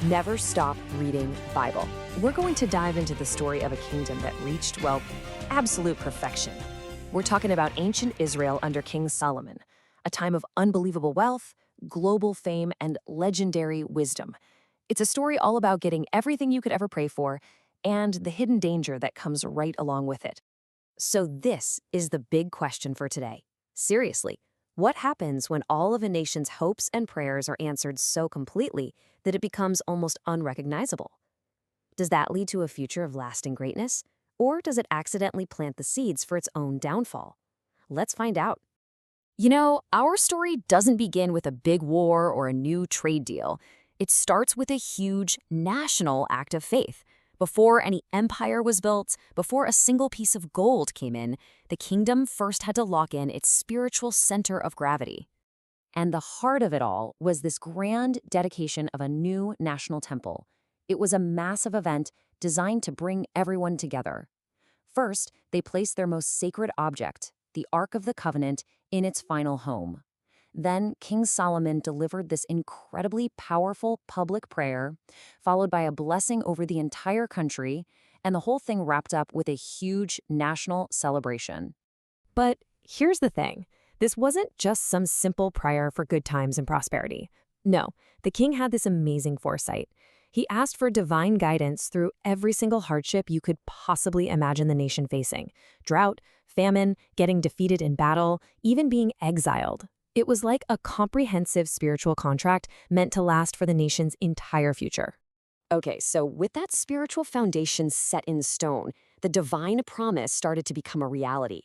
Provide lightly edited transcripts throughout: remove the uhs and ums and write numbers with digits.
Never stop reading Bible. We're going to dive into the story of a kingdom that reached, well, absolute perfection. We're talking about ancient Israel under King Solomon, a time of unbelievable wealth, global fame, and legendary wisdom. It's a story all about getting everything you could ever pray for and the hidden danger that comes right along with it. So this is the big question for today. Seriously, what happens when all of a nation's hopes and prayers are answered so completely that it becomes almost unrecognizable? Does that lead to a future of lasting greatness, or does it accidentally plant the seeds for its own downfall? Let's find out. You know, our story doesn't begin with a big war or a new trade deal. It starts with a huge national act of faith. Before any empire was built, before a single piece of gold came in, the kingdom first had to lock in its spiritual center of gravity. And the heart of it all was this grand dedication of a new national temple. It was a massive event designed to bring everyone together. First, they placed their most sacred object, the Ark of the Covenant, in its final home. Then King Solomon delivered this incredibly powerful public prayer, followed by a blessing over the entire country, and the whole thing wrapped up with a huge national celebration. But here's the thing. This wasn't just some simple prayer for good times and prosperity. No, the king had this amazing foresight. He asked for divine guidance through every single hardship you could possibly imagine the nation facing. Drought, famine, getting defeated in battle, even being exiled. It was like a comprehensive spiritual contract meant to last for the nation's entire future. Okay, so with that spiritual foundation set in stone, the divine promise started to become a reality.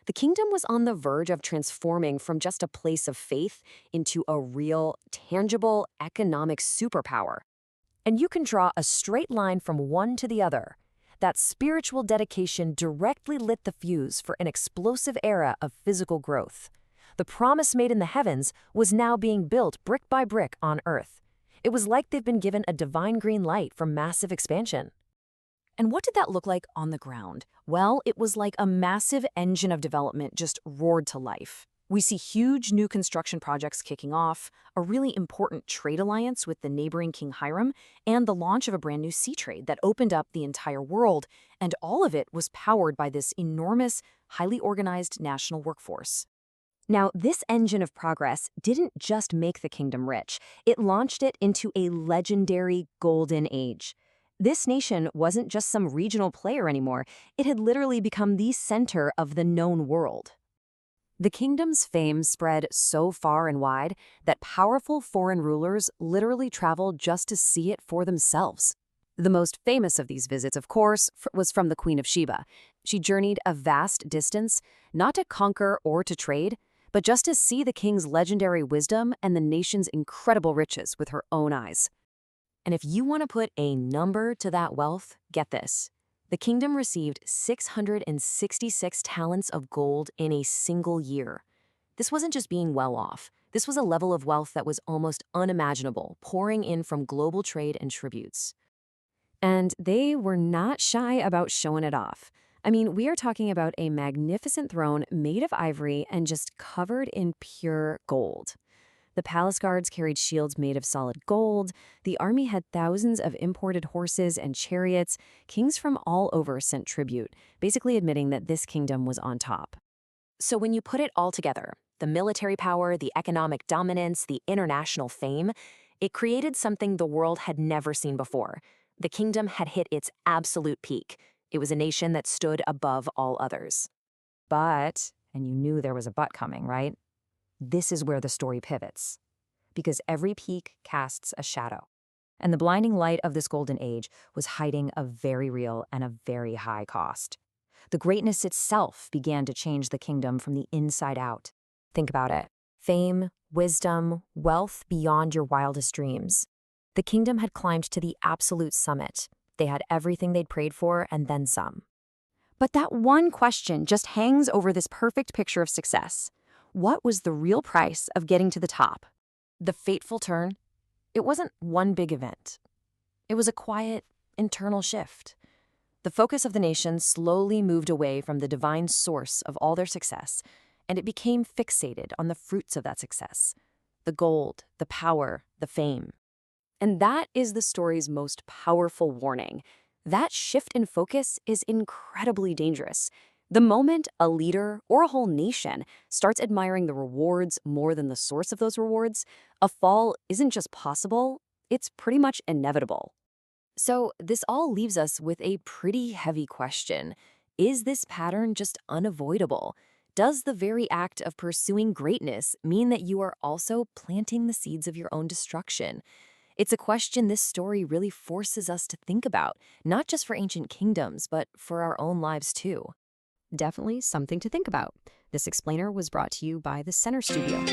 The kingdom was on the verge of transforming from just a place of faith into a real, tangible economic superpower. And you can draw a straight line from one to the other. That spiritual dedication directly lit the fuse for an explosive era of physical growth. The promise made in the heavens was now being built brick by brick on earth. It was like they've been given a divine green light for massive expansion. And what did that look like on the ground? Well, it was like a massive engine of development just roared to life. We see huge new construction projects kicking off, a really important trade alliance with the neighboring King Hiram, and the launch of a brand new sea trade that opened up the entire world, and all of it was powered by this enormous, highly organized national workforce. Now, this engine of progress didn't just make the kingdom rich, it launched it into a legendary golden age. This nation wasn't just some regional player anymore, it had literally become the center of the known world. The kingdom's fame spread so far and wide that powerful foreign rulers literally traveled just to see it for themselves. The most famous of these visits, of course, was from the Queen of Sheba. She journeyed a vast distance, not to conquer or to trade, but just to see the king's legendary wisdom and the nation's incredible riches with her own eyes. And if you want to put a number to that wealth, get this. The kingdom received 666 talents of gold in a single year. This wasn't just being well off. This was a level of wealth that was almost unimaginable, pouring in from global trade and tributes. And they were not shy about showing it off. I mean, we are talking about a magnificent throne made of ivory and just covered in pure gold. The palace guards carried shields made of solid gold. The army had thousands of imported horses and chariots. Kings from all over sent tribute, basically admitting that this kingdom was on top. So when you put it all together, the military power, the economic dominance, the international fame, it created something the world had never seen before. The kingdom had hit its absolute peak. It was a nation that stood above all others. But, and you knew there was a but coming, right? This is where the story pivots. Because every peak casts a shadow. And the blinding light of this golden age was hiding a very real and a very high cost. The greatness itself began to change the kingdom from the inside out. Think about it. Fame, wisdom, wealth beyond your wildest dreams. The kingdom had climbed to the absolute summit. They had everything they'd prayed for and then some. But that one question just hangs over this perfect picture of success. What was the real price of getting to the top? The fateful turn? It wasn't one big event. It was a quiet, internal shift. The focus of the nation slowly moved away from the divine source of all their success, and it became fixated on the fruits of that success. The gold, the power, the fame. And that is the story's most powerful warning. That shift in focus is incredibly dangerous. The moment a leader or a whole nation starts admiring the rewards more than the source of those rewards, a fall isn't just possible, it's pretty much inevitable. So, this all leaves us with a pretty heavy question. Is this pattern just unavoidable? Does the very act of pursuing greatness mean that you are also planting the seeds of your own destruction? It's a question this story really forces us to think about, not just for ancient kingdoms, but for our own lives too. Definitely something to think about. This explainer was brought to you by the Center Studio.